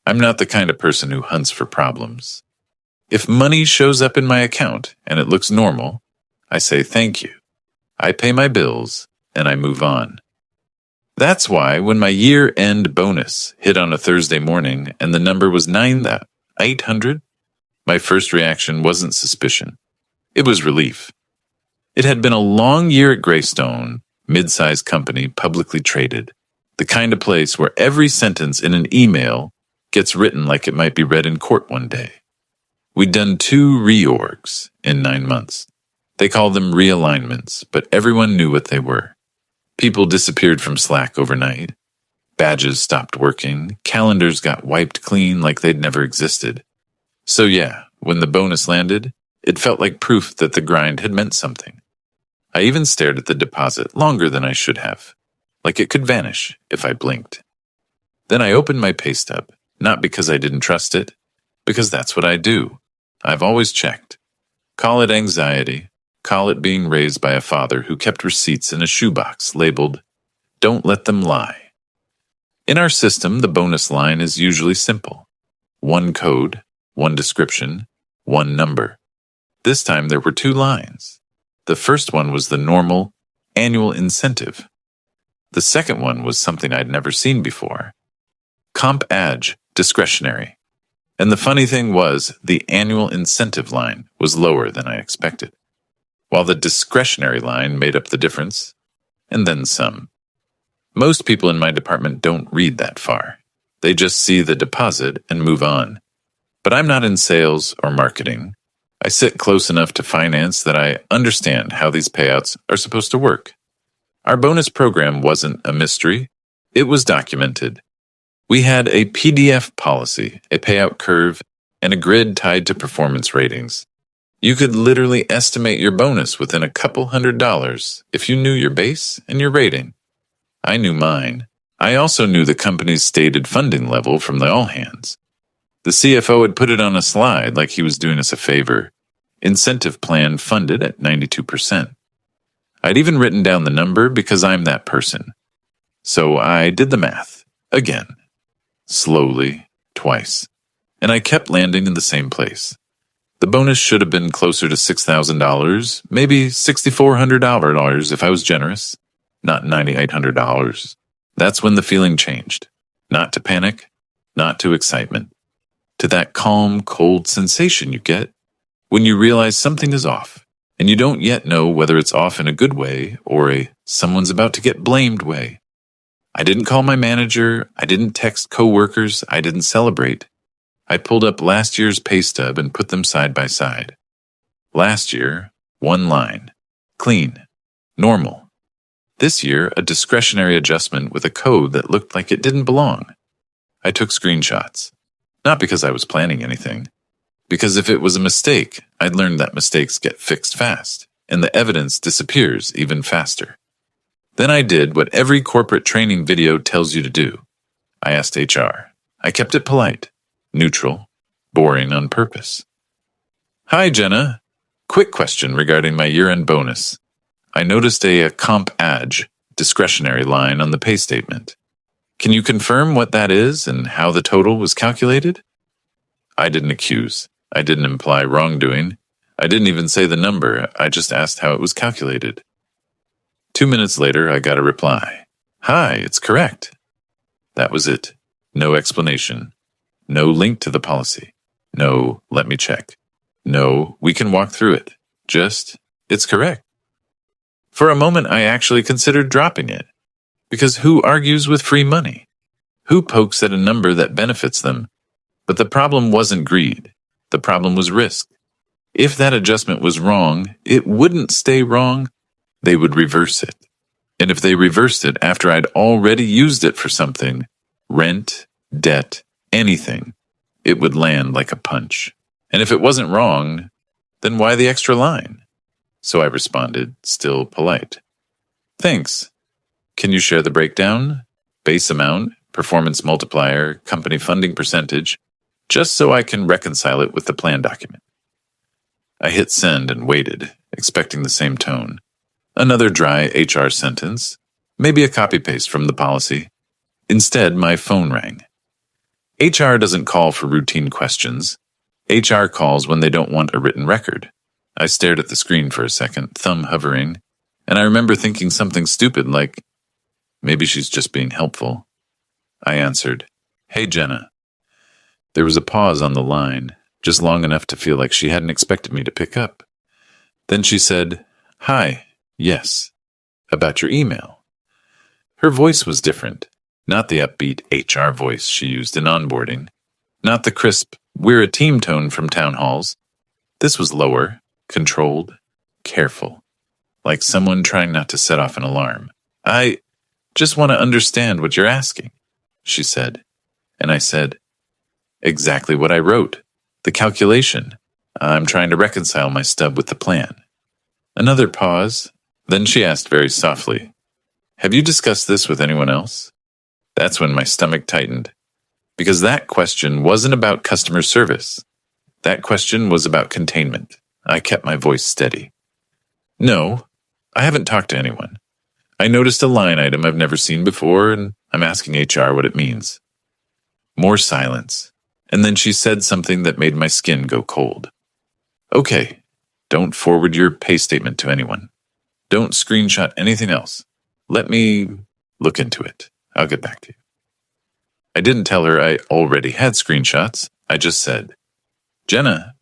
I'm not the kind of person who hunts for problems. If money shows up in my account and it looks normal, I say thank you. I pay my bills and I move on. That's why when my year-end bonus hit on a Thursday morning and the number was 9,800, my first reaction wasn't suspicion. It was relief. It had been a long year at Greystone, mid-sized company, publicly traded, the kind of place where every sentence in an email gets written like it might be read in court one day. We'd done 2 reorgs in 9 months. They called them realignments, but everyone knew what they were. People disappeared from Slack overnight. Badges stopped working. Calendars got wiped clean like they'd never existed. So yeah, when the bonus landed, it felt like proof that the grind had meant something. I even stared at the deposit longer than I should have, like it could vanish if I blinked. Then I opened my pay stub, not because I didn't trust it, because that's what I do. I've always checked. Call it anxiety. Call it being raised by a father who kept receipts in a shoebox labeled, "Don't let them lie." In our system, the bonus line is usually simple. 1 code, 1 description, 1 number. This time there were 2 lines. The first one was the normal annual incentive. The second one was something I'd never seen before. Comp Ag, discretionary. And the funny thing was, the annual incentive line was lower than I expected, while the discretionary line made up the difference, and then some. Most people in my department don't read that far. They just see the deposit and move on. But I'm not in sales or marketing. I sit close enough to finance that I understand how these payouts are supposed to work. Our bonus program wasn't a mystery. It was documented. We had a PDF policy, a payout curve, and a grid tied to performance ratings. You could literally estimate your bonus within a couple $100 if you knew your base and your rating. I knew mine. I also knew the company's stated funding level from the all hands. The CFO had put it on a slide like he was doing us a favor. Incentive plan funded at 92%. I'd even written down the number because I'm that person. So I did the math. Again. Slowly. Twice. And I kept landing in the same place. The bonus should have been closer to $6,000, maybe $6,400 if I was generous, not $9,800. That's when the feeling changed. Not to panic, not to excitement. To that calm, cold sensation you get when you realize something is off, and you don't yet know whether it's off in a good way or a someone's about to get blamed way. I didn't call my manager, I didn't text coworkers, I didn't celebrate. I pulled up last year's pay stub and put them side by side. Last year, 1 line. Clean. Normal. This year, a discretionary adjustment with a code that looked like it didn't belong. I took screenshots. Not because I was planning anything. Because if it was a mistake, I'd learned that mistakes get fixed fast, and the evidence disappears even faster. Then I did what every corporate training video tells you to do. I asked HR. I kept it polite, neutral, boring on purpose. "Hi, Jenna. Quick question regarding my year-end bonus. I noticed a Comp Ag, discretionary line on the pay statement. Can you confirm what that is and how the total was calculated?" I didn't accuse. I didn't imply wrongdoing. I didn't even say the number. I just asked how it was calculated. 2 minutes later, I got a reply. "Hi, it's correct." That was it. No explanation. No link to the policy. No, let me check. No, we can walk through it. Just, it's correct. For a moment, I actually considered dropping it. Because who argues with free money? Who pokes at a number that benefits them? But the problem wasn't greed. The problem was risk. If that adjustment was wrong, it wouldn't stay wrong. They would reverse it. And if they reversed it after I'd already used it for something, rent, debt, anything, it would land like a punch. And if it wasn't wrong, then why the extra line? So I responded, still polite. "Thanks. Can you share the breakdown? Base amount, performance multiplier, company funding percentage, just so I can reconcile it with the plan document." I hit send and waited, expecting the same tone. Another dry HR sentence, maybe a copy-paste from the policy. Instead, my phone rang. HR doesn't call for routine questions. HR calls when they don't want a written record. I stared at the screen for a second, thumb hovering, and I remember thinking something stupid like, maybe she's just being helpful. I answered, "Hey, Jenna." There was a pause on the line, just long enough to feel like she hadn't expected me to pick up. Then she said, "Hi, yes, about your email." Her voice was different, not the upbeat HR voice she used in onboarding, not the crisp, "we're a team" tone from town halls. This was lower, controlled, careful, like someone trying not to set off an alarm. "I just want to understand what you're asking," she said. And I said, "Exactly what I wrote. The calculation. I'm trying to reconcile my stub with the plan." Another pause. Then she asked very softly, "Have you discussed this with anyone else?" That's when my stomach tightened. Because that question wasn't about customer service. That question was about containment. I kept my voice steady. "No, I haven't talked to anyone. I noticed a line item I've never seen before, and I'm asking HR what it means." More silence, and then she said something that made my skin go cold. "Okay, don't forward your pay statement to anyone. Don't screenshot anything else. Let me look into it. I'll get back to you." I didn't tell her I already had screenshots. I just said, "Jenna,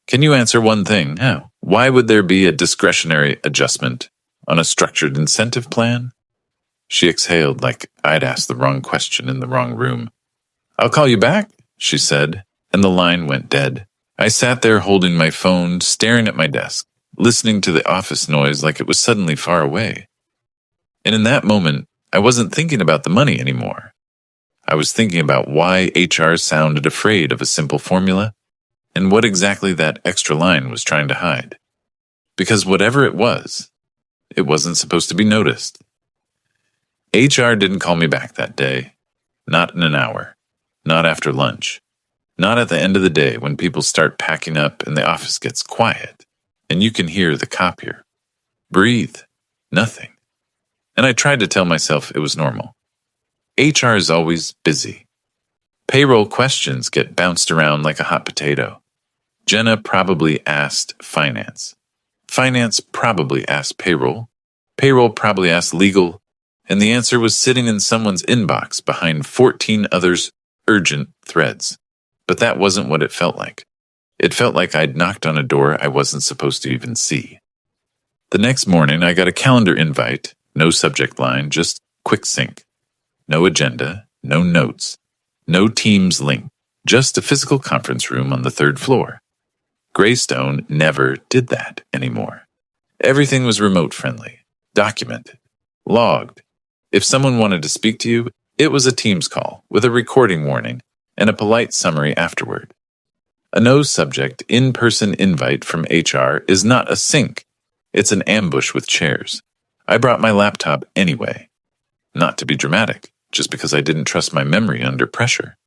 can you answer one thing now? Why would there be a discretionary adjustment on a structured incentive plan?" She exhaled like I'd asked the wrong question in the wrong room. "I'll call you back," she said, and the line went dead. I sat there holding my phone, staring at my desk, listening to the office noise like it was suddenly far away. And in that moment, I wasn't thinking about the money anymore. I was thinking about why HR sounded afraid of a simple formula and what exactly that extra line was trying to hide. Because whatever it wasn't supposed to be noticed. HR didn't call me back that day. Not in an hour. Not after lunch. Not at the end of the day when people start packing up and the office gets quiet and you can hear the copier. Breathe. Nothing. And I tried to tell myself it was normal. HR is always busy. Payroll questions get bounced around like a hot potato. Jenna probably asked finance. Finance probably asked payroll. Payroll probably asked legal. And the answer was sitting in someone's inbox behind 14 others' urgent threads. But that wasn't what it felt like. It felt like I'd knocked on a door I wasn't supposed to even see. The next morning, I got a calendar invite, no subject line, just quick sync. No agenda, no notes, no Teams link, just a physical conference room on the 3rd floor. Greystone never did that anymore. Everything was remote friendly, documented, logged. If someone wanted to speak to you, it was a Teams call with a recording warning and a polite summary afterward. A no-subject, in-person invite from HR is not a sync. It's an ambush with chairs. I brought my laptop anyway. Not to be dramatic, just because I didn't trust my memory under pressure.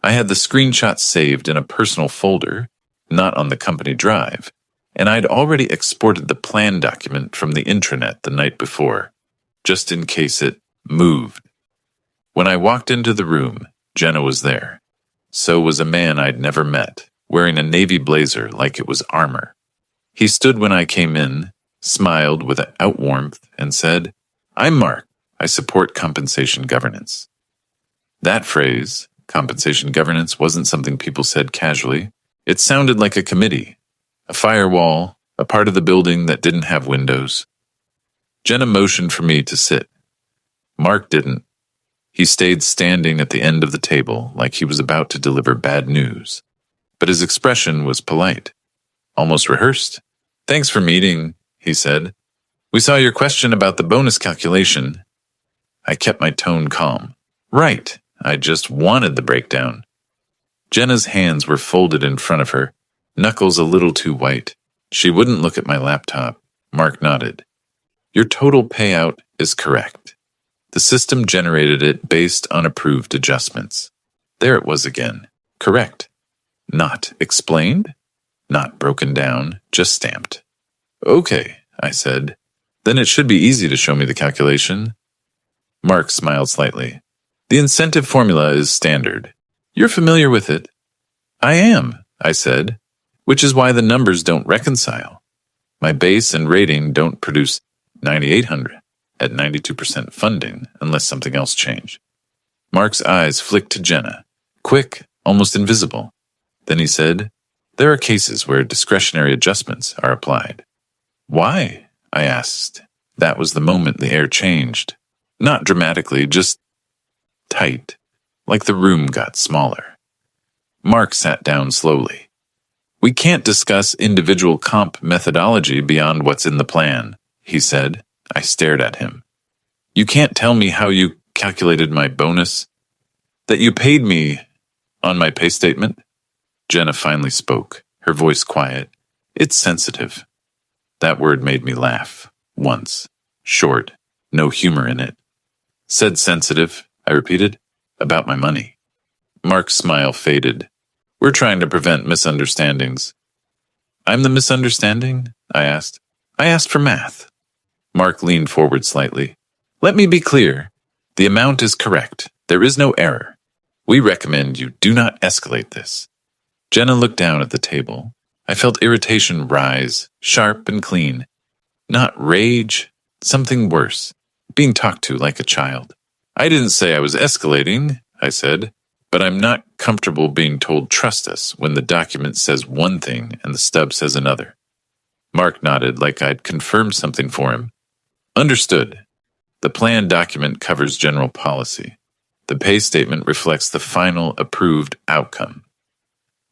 I had the screenshots saved in a personal folder, not on the company drive, and I'd already exported the plan document from the intranet the night before, just in case it moved. When I walked into the room, Jenna was there. So was a man I'd never met, wearing a navy blazer like it was armor. He stood when I came in, smiled with an outwarmth, and said, "I'm Mark. I support compensation governance." That phrase, compensation governance, wasn't something people said casually. It sounded like a committee, a firewall, a part of the building that didn't have windows. Jenna motioned for me to sit. Mark didn't. He stayed standing at the end of the table like he was about to deliver bad news. But his expression was polite, almost rehearsed. "Thanks for meeting," he said. "We saw your question about the bonus calculation." I kept my tone calm. Right, I just wanted the breakdown. Jenna's hands were folded in front of her, knuckles a little too white. She wouldn't look at my laptop. Mark nodded. "Your total payout is correct. The system generated it based on approved adjustments." There it was again. Correct. Not explained? Not broken down, just stamped. "Okay," I said. "Then it should be easy to show me the calculation." Mark smiled slightly. "The incentive formula is standard. You're familiar with it. I am, I said, which is why the numbers don't reconcile. My base and rating don't produce 9,800 at 92% funding unless something else changed. Mark's eyes flicked to Jenna, quick, almost invisible. Then he said, there are cases where discretionary adjustments are applied. Why? I asked. That was the moment the air changed. Not dramatically, just tight, like the room got smaller. Mark sat down slowly. We can't discuss individual comp methodology beyond what's in the plan, he said. I stared at him. You can't tell me how you calculated my bonus? That you paid me on my pay statement? Jenna finally spoke, her voice quiet. It's sensitive. That word made me laugh. Once. Short. No humor in it. Said sensitive, I repeated. About my money. Mark's smile faded. We're trying to prevent misunderstandings. I'm the misunderstanding? I asked. I asked for math. Mark leaned forward slightly. Let me be clear. The amount is correct. There is no error. We recommend you do not escalate this. Jenna looked down at the table. I felt irritation rise, sharp and clean. Not rage, something worse. Being talked to like a child. I didn't say I was escalating, I said, but I'm not comfortable being told trust us when the document says one thing and the stub says another. Mark nodded like I'd confirmed something for him. Understood. The plan document covers general policy. The pay statement reflects the final approved outcome.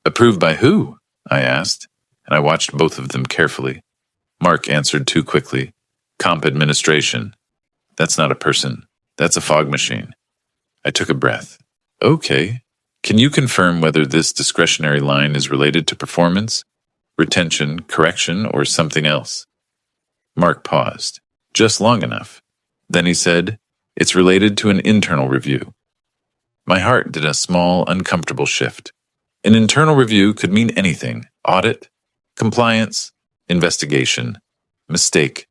Approved by who? I asked, and I watched both of them carefully. Mark answered too quickly. Comp administration. That's not a person. That's a fog machine. I took a breath. Okay. Can you confirm whether this discretionary line is related to performance, retention, correction, or something else? Mark paused, just long enough. Then he said, it's related to an internal review. My heart did a small, uncomfortable shift. An internal review could mean anything. Audit, compliance, investigation, mistake,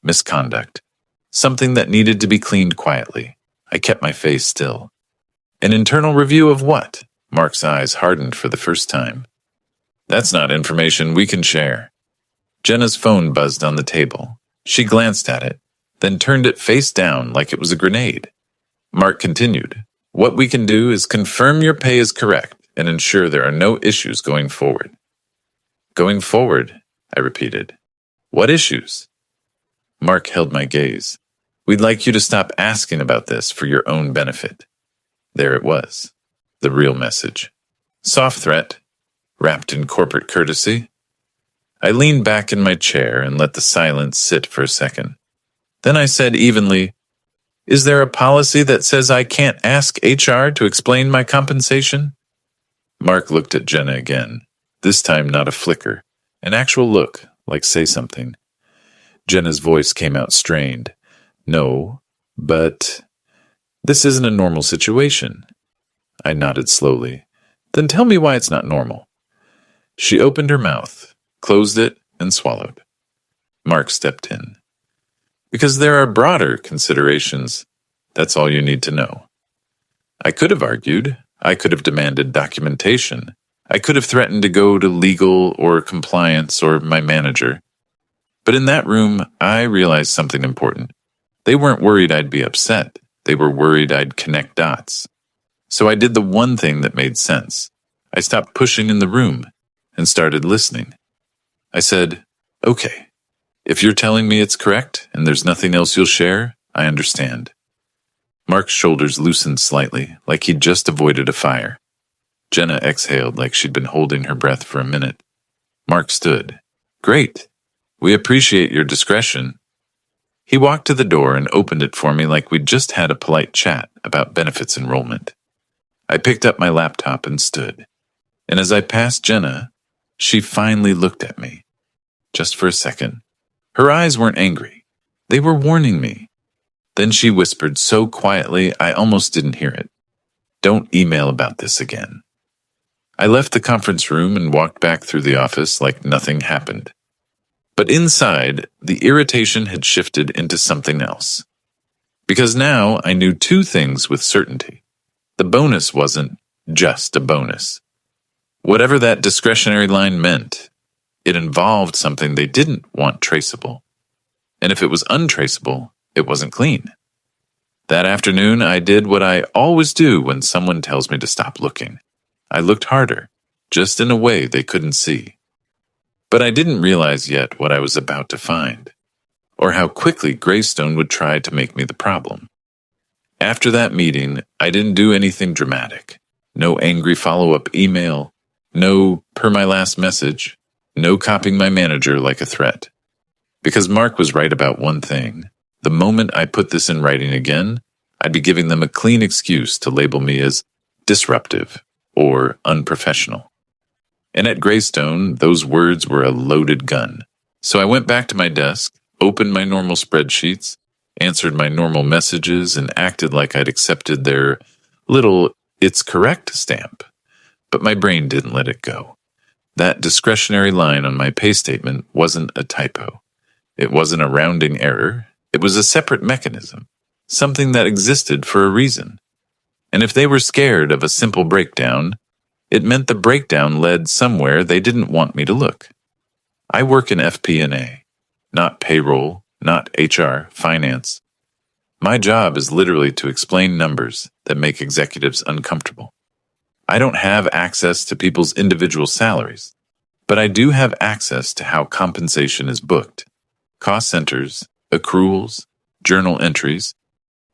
misconduct. Something that needed to be cleaned quietly. I kept my face still. An internal review of what? Mark's eyes hardened for the first time. That's not information we can share. Jenna's phone buzzed on the table. She glanced at it, then turned it face down like it was a grenade. Mark continued. What we can do is confirm your pay is correct and ensure there are no issues going forward. Going forward, I repeated. What issues? Mark held my gaze. We'd like you to stop asking about this for your own benefit. There it was, the real message. Soft threat, wrapped in corporate courtesy. I leaned back in my chair and let the silence sit for a second. Then I said evenly, is there a policy that says I can't ask HR to explain my compensation? Mark looked at Jenna again, this time not a flicker, an actual look, like say something. Jenna's voice came out strained. No, but this isn't a normal situation. I nodded slowly. Then tell me why it's not normal. She opened her mouth, closed it, and swallowed. Mark stepped in. Because there are broader considerations. That's all you need to know. I could have argued. I could have demanded documentation. I could have threatened to go to legal or compliance or my manager. But in that room, I realized something important. They weren't worried I'd be upset. They were worried I'd connect dots. So I did the one thing that made sense. I stopped pushing in the room and started listening. I said, okay, if you're telling me it's correct and there's nothing else you'll share, I understand. Mark's shoulders loosened slightly, like he'd just avoided a fire. Jenna exhaled like she'd been holding her breath for a minute. Mark stood. Great. We appreciate your discretion. He walked to the door and opened it for me like we'd just had a polite chat about benefits enrollment. I picked up my laptop and stood. And as I passed Jenna, she finally looked at me. Just for a second. Her eyes weren't angry. They were warning me. Then she whispered so quietly I almost didn't hear it. Don't email about this again. I left the conference room and walked back through the office like nothing happened. But inside, the irritation had shifted into something else. Because now I knew two things with certainty. The bonus wasn't just a bonus. Whatever that discretionary line meant, it involved something they didn't want traceable. And if it was untraceable, it wasn't clean. That afternoon, I did what I always do when someone tells me to stop looking. I looked harder, just in a way they couldn't see. But I didn't realize yet what I was about to find, or how quickly Greystone would try to make me the problem. After that meeting, I didn't do anything dramatic. No angry follow-up email, no per my last message, no copying my manager like a threat. Because Mark was right about one thing. The moment I put this in writing again, I'd be giving them a clean excuse to label me as disruptive or unprofessional. And at Greystone, those words were a loaded gun. So I went back to my desk, opened my normal spreadsheets, answered my normal messages, and acted like I'd accepted their little "it's correct" stamp. But my brain didn't let it go. That discretionary line on my pay statement wasn't a typo. It wasn't a rounding error. It was a separate mechanism, something that existed for a reason. And if they were scared of a simple breakdown, it meant the breakdown led somewhere they didn't want me to look. I work in FP&A, not payroll, not HR, finance. My job is literally to explain numbers that make executives uncomfortable. I don't have access to people's individual salaries, but I do have access to how compensation is booked, cost centers, accruals, journal entries,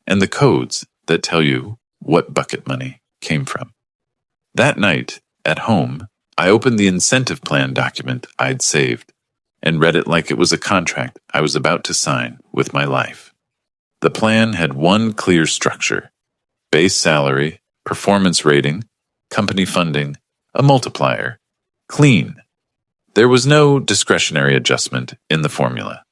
and the codes that tell you what bucket money came from. That night, at home, I opened the incentive plan document I'd saved and read it like it was a contract I was about to sign with my life. The plan had one clear structure: base salary, performance rating, company funding, a multiplier. Clean. There was no discretionary adjustment in the formula.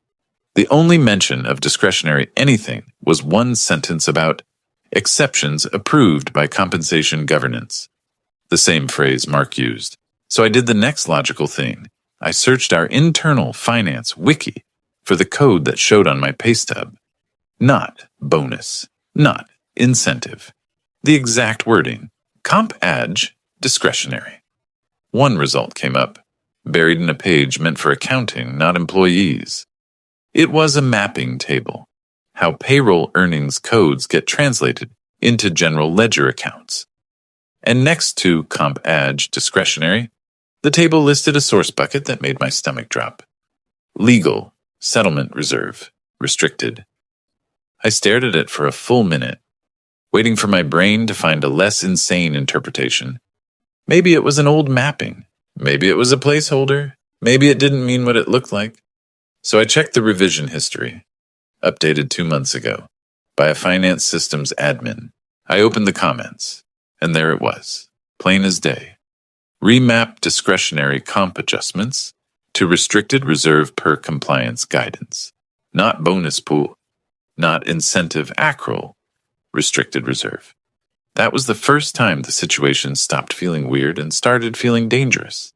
The only mention of discretionary anything was one sentence about exceptions approved by compensation governance, the same phrase Mark used. So I did the next logical thing. I searched our internal finance wiki for the code that showed on my pay stub. Not bonus, not incentive. The exact wording: comp adj discretionary. One result came up, buried in a page meant for accounting, not employees. It was a mapping table, how payroll earnings codes get translated into general ledger accounts. And next to comp adj discretionary, the table listed a source bucket that made my stomach drop. Legal, settlement reserve, restricted. I stared at it for a full minute, waiting for my brain to find a less insane interpretation. Maybe it was an old mapping. Maybe it was a placeholder. Maybe it didn't mean what it looked like. So I checked the revision history, updated 2 months ago, by a finance systems admin. I opened the comments, and there it was, plain as day. Remap discretionary comp adjustments to restricted reserve per compliance guidance. Not bonus pool, not incentive accrual, restricted reserve. That was the first time the situation stopped feeling weird and started feeling dangerous.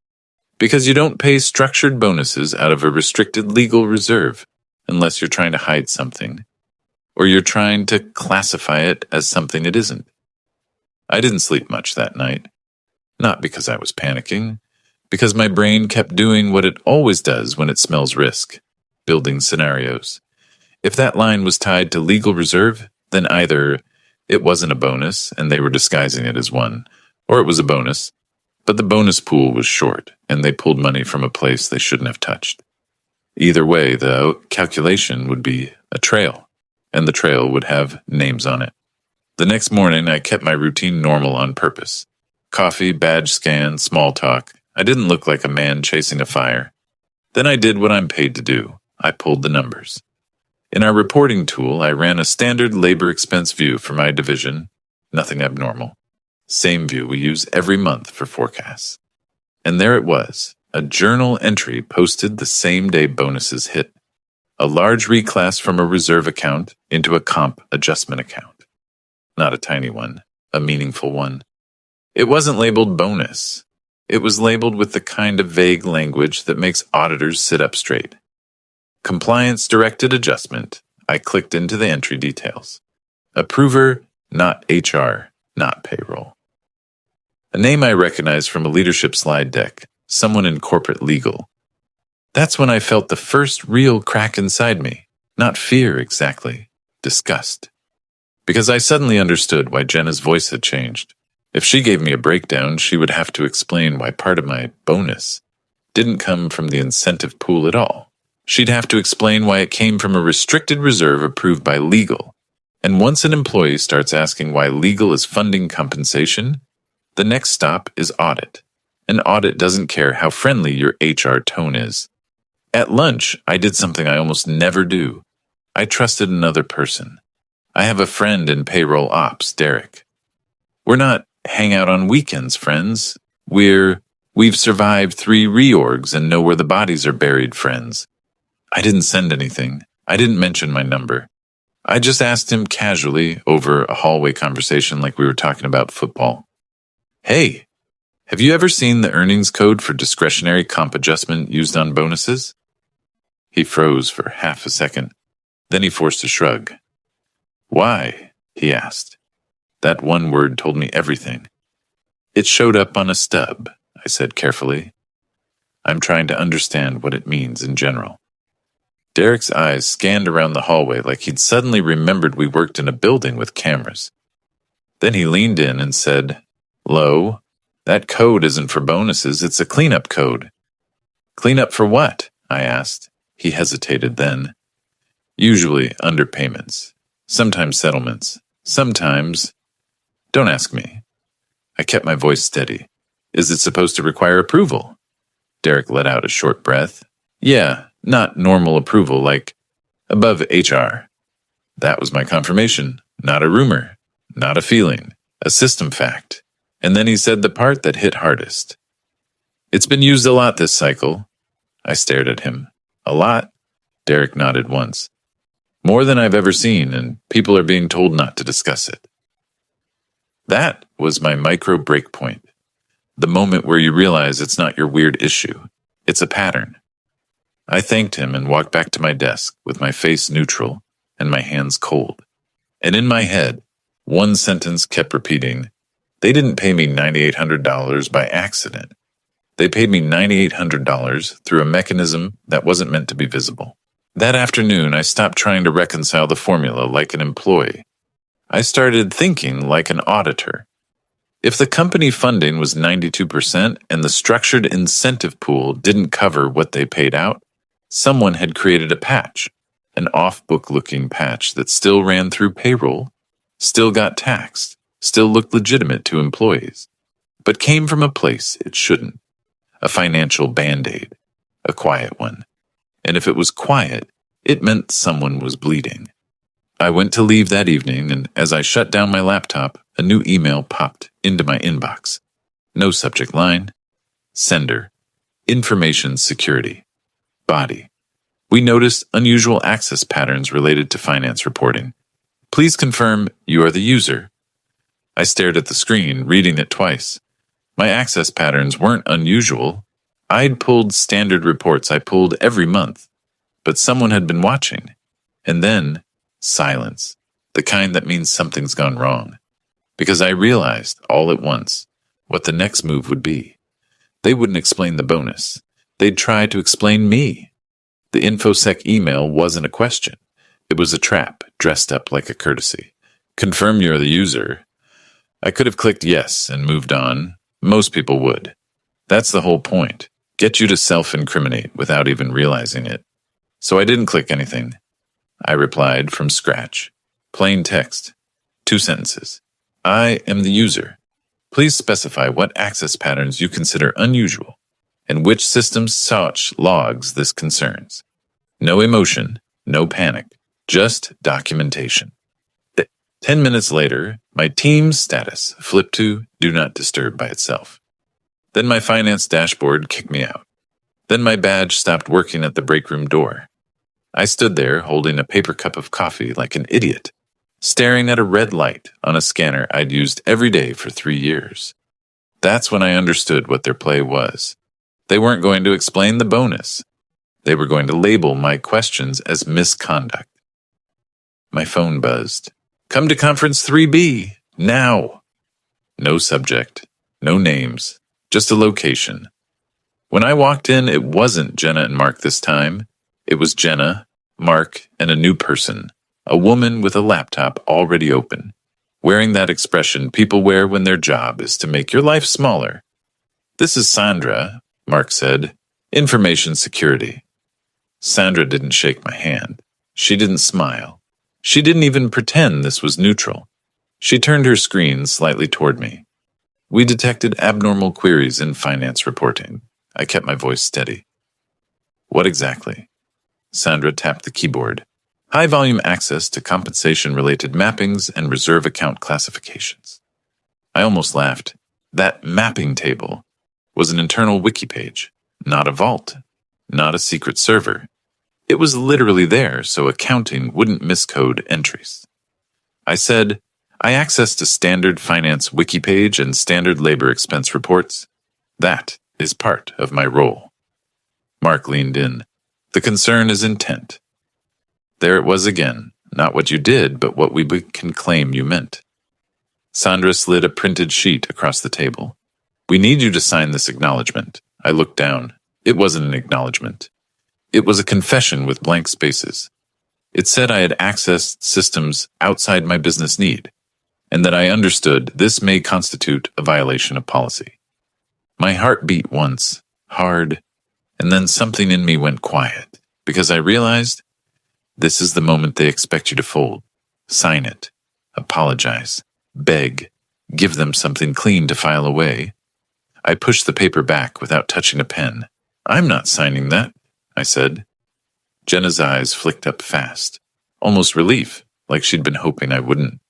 Because you don't pay structured bonuses out of a restricted legal reserve unless you're trying to hide something, or you're trying to classify it as something it isn't. I didn't sleep much that night. Not because I was panicking, because my brain kept doing what it always does when it smells risk, building scenarios. If that line was tied to legal reserve, then either it wasn't a bonus and they were disguising it as one, or it was a bonus, but the bonus pool was short and they pulled money from a place they shouldn't have touched. Either way, the calculation would be a trail, and the trail would have names on it. The next morning, I kept my routine normal on purpose. Coffee, badge scan, small talk. I didn't look like a man chasing a fire. Then I did what I'm paid to do. I pulled the numbers. In our reporting tool, I ran a standard labor expense view for my division. Nothing abnormal. Same view we use every month for forecasts. And there it was, a journal entry posted the same day bonuses hit. A large reclass from a reserve account into a comp adjustment account. Not a tiny one, a meaningful one. It wasn't labeled bonus. It was labeled with the kind of vague language that makes auditors sit up straight. Compliance-directed adjustment. I clicked into the entry details. Approver, not HR, not payroll. A name I recognized from a leadership slide deck, someone in corporate legal. That's when I felt the first real crack inside me. Not fear exactly, disgust. Because I suddenly understood why Jenna's voice had changed. If she gave me a breakdown, she would have to explain why part of my bonus didn't come from the incentive pool at all. She'd have to explain why it came from a restricted reserve approved by legal. And once an employee starts asking why legal is funding compensation, the next stop is audit. An audit doesn't care how friendly your HR tone is. At lunch, I did something I almost never do. I trusted another person. I have a friend in payroll ops, Derek. We're not hang out on weekends, friends. We've survived 3 reorgs and know where the bodies are buried, friends. I didn't send anything. I didn't mention my number. I just asked him casually over a hallway conversation like we were talking about football. Hey, have you ever seen the earnings code for discretionary comp adjustment used on bonuses? He froze for half a second. Then he forced a shrug. Why? He asked. That one word told me everything. It showed up on a stub, I said carefully. I'm trying to understand what it means in general. Derek's eyes scanned around the hallway like he'd suddenly remembered we worked in a building with cameras. Then he leaned in and said, Lo, that code isn't for bonuses, it's a cleanup code. Cleanup for what? I asked. He hesitated then. Usually underpayments, sometimes settlements, sometimes... Don't ask me. I kept my voice steady. Is it supposed to require approval? Derek let out a short breath. Yeah, not normal approval, like above HR. That was my confirmation, not a rumor, not a feeling, a system fact. And then he said the part that hit hardest. It's been used a lot this cycle. I stared at him. A lot? Derek nodded once. More than I've ever seen, and people are being told not to discuss it. That was my micro break point. The moment where you realize it's not your weird issue. It's a pattern. I thanked him and walked back to my desk with my face neutral and my hands cold. And in my head, one sentence kept repeating, they didn't pay me $9,800 by accident. They paid me $9,800 through a mechanism that wasn't meant to be visible. That afternoon, I stopped trying to reconcile the formula like an employee. I started thinking like an auditor. If the company funding was 92% and the structured incentive pool didn't cover what they paid out, someone had created a patch, an off-book-looking patch that still ran through payroll, still got taxed, still looked legitimate to employees, but came from a place it shouldn't. A financial band-aid, a quiet one. And if it was quiet, it meant someone was bleeding. I went to leave that evening, and as I shut down my laptop, a new email popped into my inbox. No subject line. Sender. Information security. Body. We noticed unusual access patterns related to finance reporting. Please confirm you are the user. I stared at the screen, reading it twice. My access patterns weren't unusual. I'd pulled standard reports I pulled every month, but someone had been watching. And then, silence, the kind that means something's gone wrong. Because I realized, all at once, what the next move would be. They wouldn't explain the bonus. They'd try to explain me. The InfoSec email wasn't a question. It was a trap, dressed up like a courtesy. Confirm you're the user. I could have clicked yes and moved on. Most people would. That's the whole point. Get you to self-incriminate without even realizing it. So I didn't click anything. I replied from scratch. Plain text. 2 sentences. I am the user. Please specify what access patterns you consider unusual and which system such logs this concerns. No emotion, no panic, just documentation. 10 minutes later, my team's status flipped to Do Not Disturb by itself. Then my finance dashboard kicked me out. Then my badge stopped working at the break room door. I stood there holding a paper cup of coffee like an idiot, staring at a red light on a scanner I'd used every day for 3 years. That's when I understood what their play was. They weren't going to explain the bonus. They were going to label my questions as misconduct. My phone buzzed. Come to conference 3B, now. No subject, No names, just a location. When I walked in, it wasn't Jenna and Mark this time. It was Jenna, Mark, and a new person, a woman with a laptop already open, wearing that expression people wear when their job is to make your life smaller. "This is Sandra," Mark said. "Information security." Sandra didn't shake my hand. She didn't smile. She didn't even pretend this was neutral. She turned her screen slightly toward me. "We detected abnormal queries in finance reporting." I kept my voice steady. "What exactly?" Sandra tapped the keyboard. "High-volume access to compensation-related mappings and reserve account classifications." I almost laughed. That mapping table was an internal wiki page, not a vault, not a secret server. It was literally there so accounting wouldn't miscode entries. I said, "I accessed a standard finance wiki page and standard labor expense reports. That is part of my role." Mark leaned in. "The concern is intent." There it was again, not what you did, but what we can claim you meant. Sandra slid a printed sheet across the table. "We need you to sign this acknowledgement." I looked down. It wasn't an acknowledgement. It was a confession with blank spaces. It said I had accessed systems outside my business need, and that I understood this may constitute a violation of policy. My heart beat once, hard, and then something in me went quiet, because I realized this is the moment they expect you to fold. Sign it. Apologize. Beg. Give them something clean to file away. I pushed the paper back without touching a pen. "I'm not signing that," I said. Jenna's eyes flicked up fast, almost relief, like she'd been hoping I wouldn't.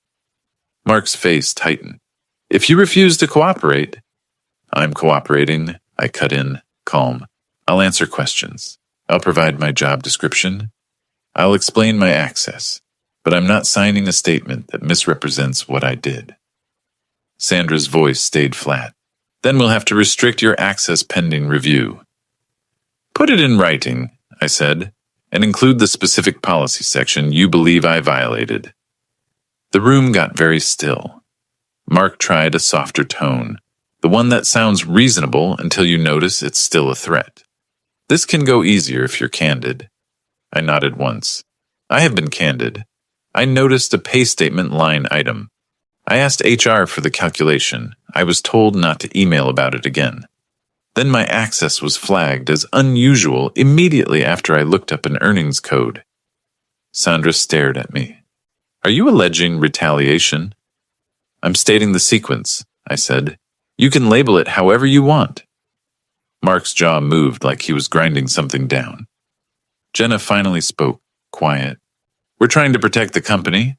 Mark's face tightened. "If you refuse to cooperate—" "I'm cooperating," I cut in, calm. "I'll answer questions. I'll provide my job description. I'll explain my access, but I'm not signing a statement that misrepresents what I did." Sandra's voice stayed flat. "Then we'll have to restrict your access pending review." "Put it in writing," I said, "and include the specific policy section you believe I violated." The room got very still. Mark tried a softer tone, the one that sounds reasonable until you notice it's still a threat. "This can go easier if you're candid." I nodded once. "I have been candid. I noticed a pay statement line item. I asked HR for the calculation. I was told not to email about it again. Then my access was flagged as unusual immediately after I looked up an earnings code." Sandra stared at me. "Are you alleging retaliation?" "I'm stating the sequence," I said. "You can label it however you want." Mark's jaw moved like he was grinding something down. Jenna finally spoke, quiet. "We're trying to protect the company."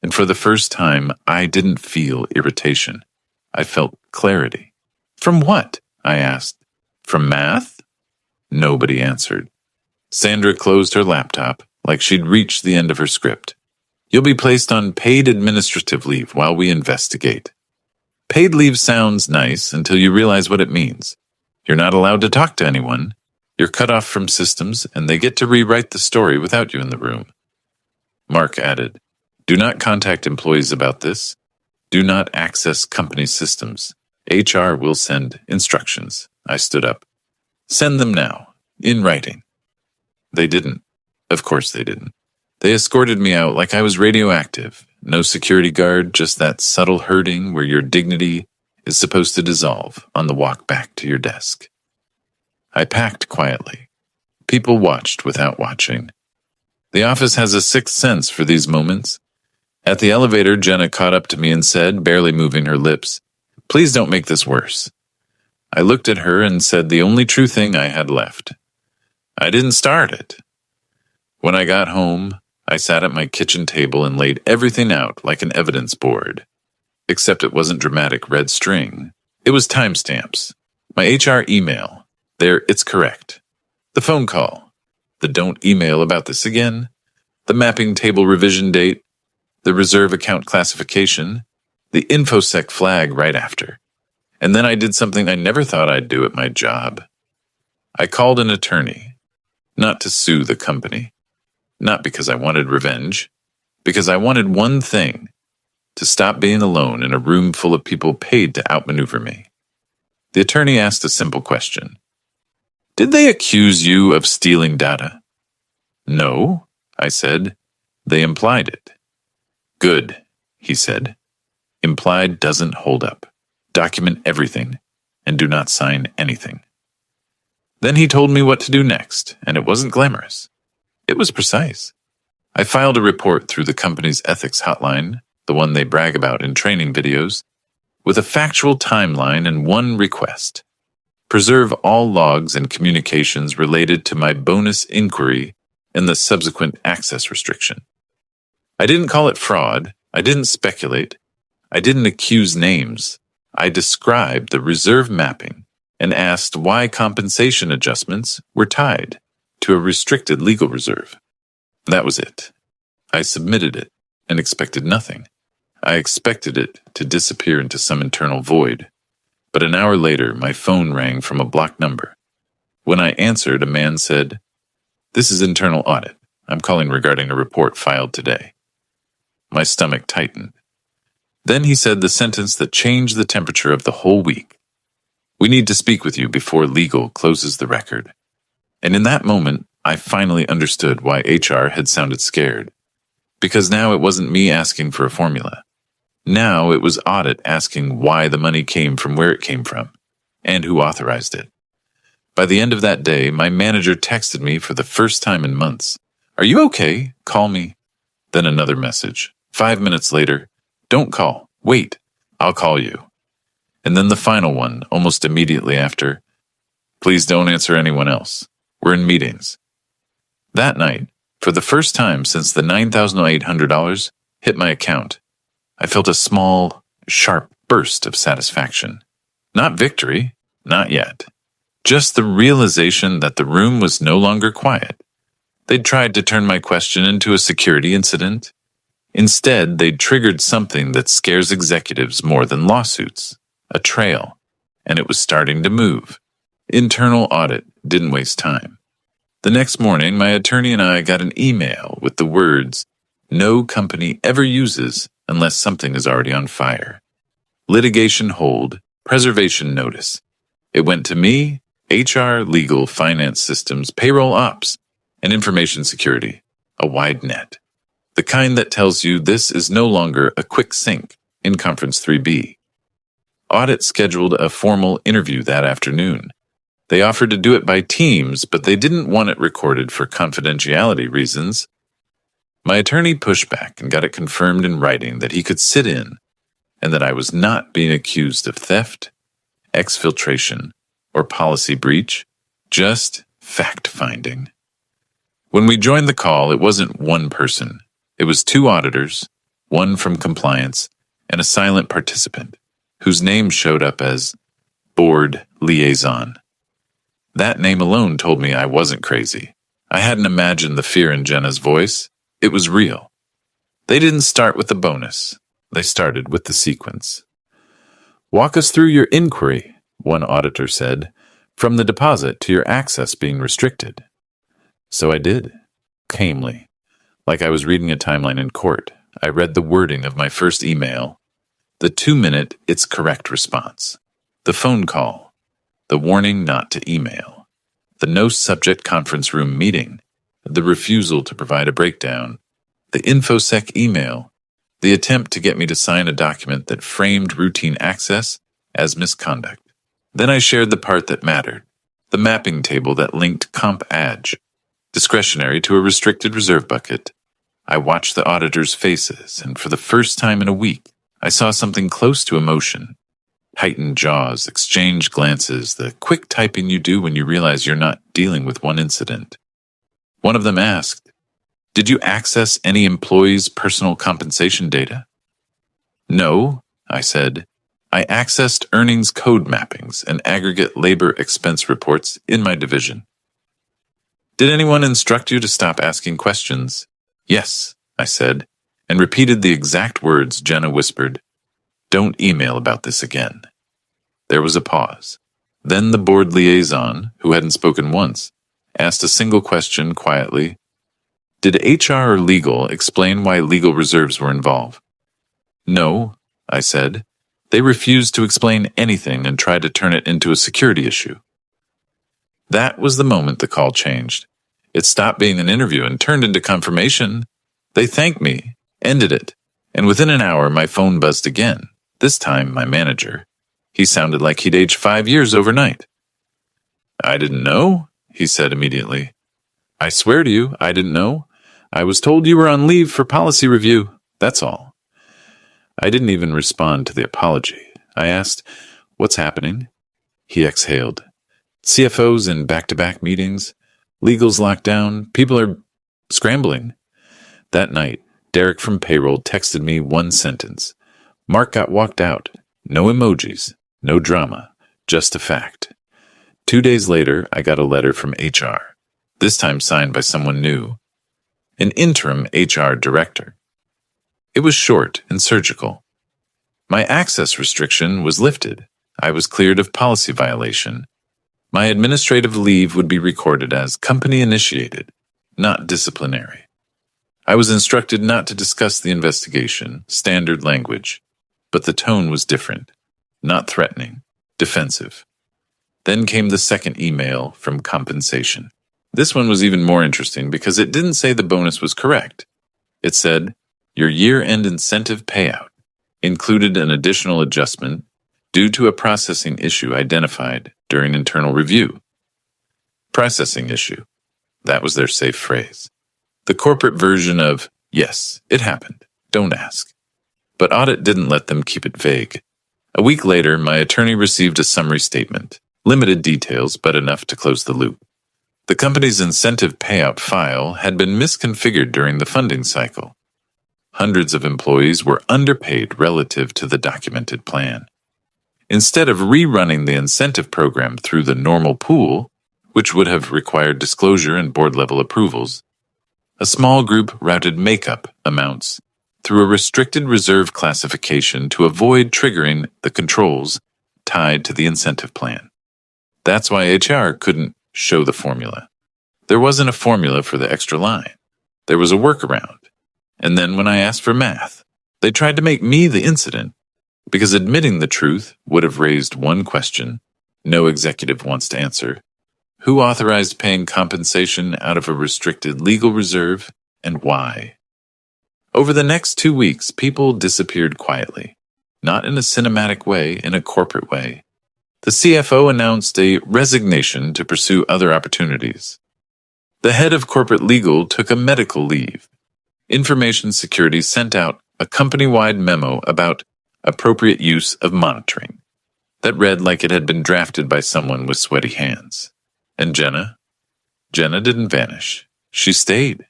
And for the first time, I didn't feel irritation. I felt clarity. "From what?" I asked. "From math?" Nobody answered. Sandra closed her laptop like she'd reached the end of her script. "You'll be placed on paid administrative leave while we investigate." Paid leave sounds nice until you realize what it means. You're not allowed to talk to anyone. You're cut off from systems, and they get to rewrite the story without you in the room. Mark added, "Do not contact employees about this. Do not access company systems. HR will send instructions." I stood up. "Send them now, in writing." They didn't. Of course they didn't. They escorted me out like I was radioactive. No security guard, just that subtle hurting where your dignity is supposed to dissolve on the walk back to your desk. I packed quietly. People watched without watching. The office has a sixth sense for these moments. At the elevator, Jenna caught up to me and said, barely moving her lips, "Please don't make this worse." I looked at her and said the only true thing I had left. I didn't start it. When I got home, I sat at my kitchen table and laid everything out like an evidence board. Except it wasn't dramatic red string. It was timestamps. My HR email. There, it's correct. The phone call. The don't email about this again. The mapping table revision date. The reserve account classification. The InfoSec flag right after. And then I did something I never thought I'd do at my job. I called an attorney. Not to sue the company. Not because I wanted revenge. Because I wanted one thing. to stop being alone in a room full of people paid to outmaneuver me. The attorney asked a simple question. Did they accuse you of stealing data? No, I said. They implied it. Good, he said. Implied doesn't hold up. Document everything, and do not sign anything. Then he told me what to do next, and it wasn't glamorous. It was precise. I filed a report through the company's ethics hotline, the one they brag about in training videos, with a factual timeline and one request. Preserve all logs and communications related to my bonus inquiry and the subsequent access restriction. I didn't call it fraud. I didn't speculate. I didn't accuse names. I described the reserve mapping and asked why compensation adjustments were tied to a restricted legal reserve. That was it. I submitted it and expected nothing. I expected it to disappear into some internal void. But an hour later, my phone rang from a blocked number. When I answered, a man said, "This is internal audit. I'm calling regarding a report filed today." My stomach tightened. Then he said the sentence that changed the temperature of the whole week. "We need to speak with you before legal closes the record." And in that moment, I finally understood why HR had sounded scared. Because now it wasn't me asking for a formula. Now it was audit asking why the money came from where it came from, and who authorized it. By the end of that day, my manager texted me for the first time in months. "Are you okay? Call me." Then another message. 5 minutes later, "Don't call. Wait. I'll call you." And then the final one, almost immediately after, "Please don't answer anyone else. We're in meetings." That night, for the first time since the $9,800 hit my account, I felt a small, sharp burst of satisfaction. Not victory, not yet. Just the realization that the room was no longer quiet. They'd tried to turn my question into a security incident. Instead, they'd triggered something that scares executives more than lawsuits, a trail, and it was starting to move. Internal audit didn't waste time. The next morning, my attorney and I got an email with the words, "No company ever uses unless something is already on fire. Litigation hold, preservation notice." It went to me, HR, legal, finance systems, payroll ops, and information security, a wide net. The kind that tells you this is no longer a quick sync in Conference 3B. Audit scheduled a formal interview that afternoon. They offered to do it by Teams, but they didn't want it recorded for confidentiality reasons. My attorney pushed back and got it confirmed in writing that he could sit in and that I was not being accused of theft, exfiltration, or policy breach, just fact-finding. When we joined the call, it wasn't one person. It was 2 auditors, one from compliance, and a silent participant, whose name showed up as board liaison. That name alone told me I wasn't crazy. I hadn't imagined the fear in Jenna's voice. It was real. They didn't start with the bonus. They started with the sequence. "Walk us through your inquiry," one auditor said, "from the deposit to your access being restricted." So I did, calmly, like I was reading a timeline in court. I read the wording of my first email, the 2-minute "it's correct" response, the phone call, the warning not to email, the no-subject conference room meeting, the refusal to provide a breakdown, the InfoSec email, the attempt to get me to sign a document that framed routine access as misconduct. Then I shared the part that mattered, the mapping table that linked comp adj, discretionary to a restricted reserve bucket. I watched the auditors' faces, and for the first time in a week, I saw something close to emotion. Tightened jaws, exchanged glances, the quick typing you do when you realize you're not dealing with one incident. One of them asked, "Did you access any employees' personal compensation data?" "No," I said. "I accessed earnings code mappings and aggregate labor expense reports in my division." "Did anyone instruct you to stop asking questions?" "Yes," I said, and repeated the exact words Jenna whispered. "Don't email about this again." There was a pause. Then the board liaison, who hadn't spoken once, asked a single question quietly. "Did HR or legal explain why legal reserves were involved?" No, I said. They refused to explain anything and tried to turn it into a security issue. That was the moment the call changed. It stopped being an interview and turned into confirmation. They thanked me, ended it, and within an hour my phone buzzed again, this time my manager. He sounded like he'd aged 5 years overnight. I didn't know, he said immediately. I swear to you, I didn't know. I was told you were on leave for policy review, that's all. I didn't even respond to the apology. I asked, what's happening? He exhaled. CFOs in back-to-back meetings, legals locked down, people are scrambling. That night, Derek from payroll texted me one sentence. Mark got walked out. No emojis, no drama, just a fact. 2 days later, I got a letter from HR, this time signed by someone new, an interim HR director. It was short and surgical. My access restriction was lifted. I was cleared of policy violation. My administrative leave would be recorded as company-initiated, not disciplinary. I was instructed not to discuss the investigation, standard language, but the tone was different, not threatening, defensive. Then came the second email from compensation. This one was even more interesting because it didn't say the bonus was correct. It said, your year-end incentive payout included an additional adjustment due to a processing issue identified during internal review. Processing issue. That was their safe phrase. The corporate version of, yes, it happened, don't ask. But audit didn't let them keep it vague. A week later, my attorney received a summary statement, limited details, but enough to close the loop. The company's incentive payout file had been misconfigured during the funding cycle. Hundreds of employees were underpaid relative to the documented plan. Instead of rerunning the incentive program through the normal pool, which would have required disclosure and board-level approvals, a small group routed makeup amounts through a restricted reserve classification to avoid triggering the controls tied to the incentive plan. That's why HR couldn't show the formula. There wasn't a formula for the extra line. There was a workaround. And then when I asked for math, they tried to make me the incident, because admitting the truth would have raised one question no executive wants to answer. Who authorized paying compensation out of a restricted legal reserve, and why? Over the next 2 weeks, people disappeared quietly, not in a cinematic way, in a corporate way. The CFO announced a resignation to pursue other opportunities. The head of corporate legal took a medical leave. Information security sent out a company-wide memo about appropriate use of monitoring that read like it had been drafted by someone with sweaty hands. And Jenna didn't vanish. She stayed.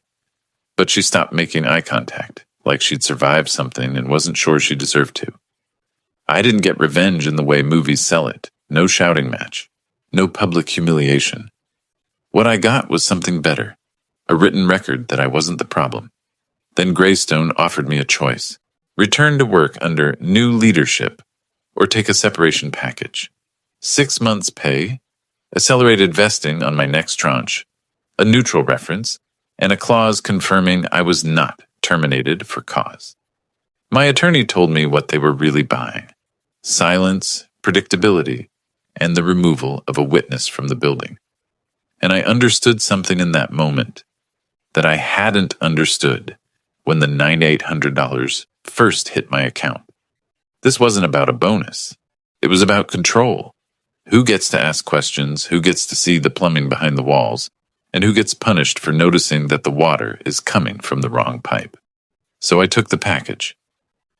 But she stopped making eye contact, like she'd survived something and wasn't sure she deserved to. I didn't get revenge in the way movies sell it. No shouting match. No public humiliation. What I got was something better. A written record that I wasn't the problem. Then Greystone offered me a choice. Return to work under new leadership or take a separation package. 6 months pay, accelerated vesting on my next tranche, a neutral reference, and a clause confirming I was not terminated for cause. My attorney told me what they were really buying. Silence, predictability, and the removal of a witness from the building. And I understood something in that moment that I hadn't understood when the $9,800 first hit my account. This wasn't about a bonus. It was about control. Who gets to ask questions, who gets to see the plumbing behind the walls, and who gets punished for noticing that the water is coming from the wrong pipe. So I took the package.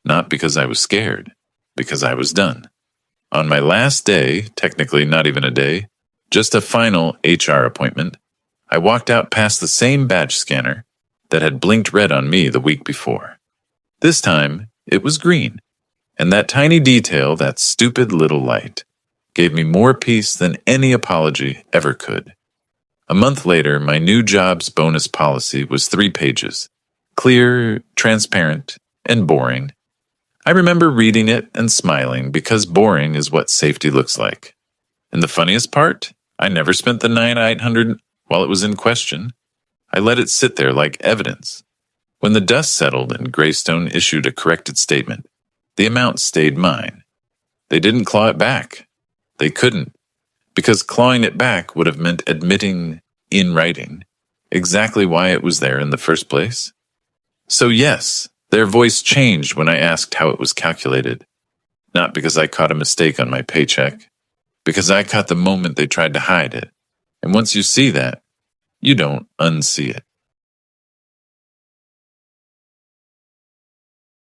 Not because I was scared, because I was done. On my last day, technically not even a day, just a final HR appointment, I walked out past the same badge scanner that had blinked red on me the week before. This time, it was green, and that tiny detail, that stupid little light, gave me more peace than any apology ever could. A month later, my new job's bonus policy was 3 pages, clear, transparent, and boring. I remember reading it and smiling because boring is what safety looks like. And the funniest part, I never spent the $9,800 while it was in question. I let it sit there like evidence. When the dust settled and Greystone issued a corrected statement, The amount stayed mine. They didn't claw it back. They couldn't, because clawing it back would have meant admitting, in writing, exactly why it was there in the first place. So yes, their voice changed when I asked how it was calculated. Not because I caught a mistake on my paycheck, because I caught the moment they tried to hide it. And once you see that, you don't unsee it.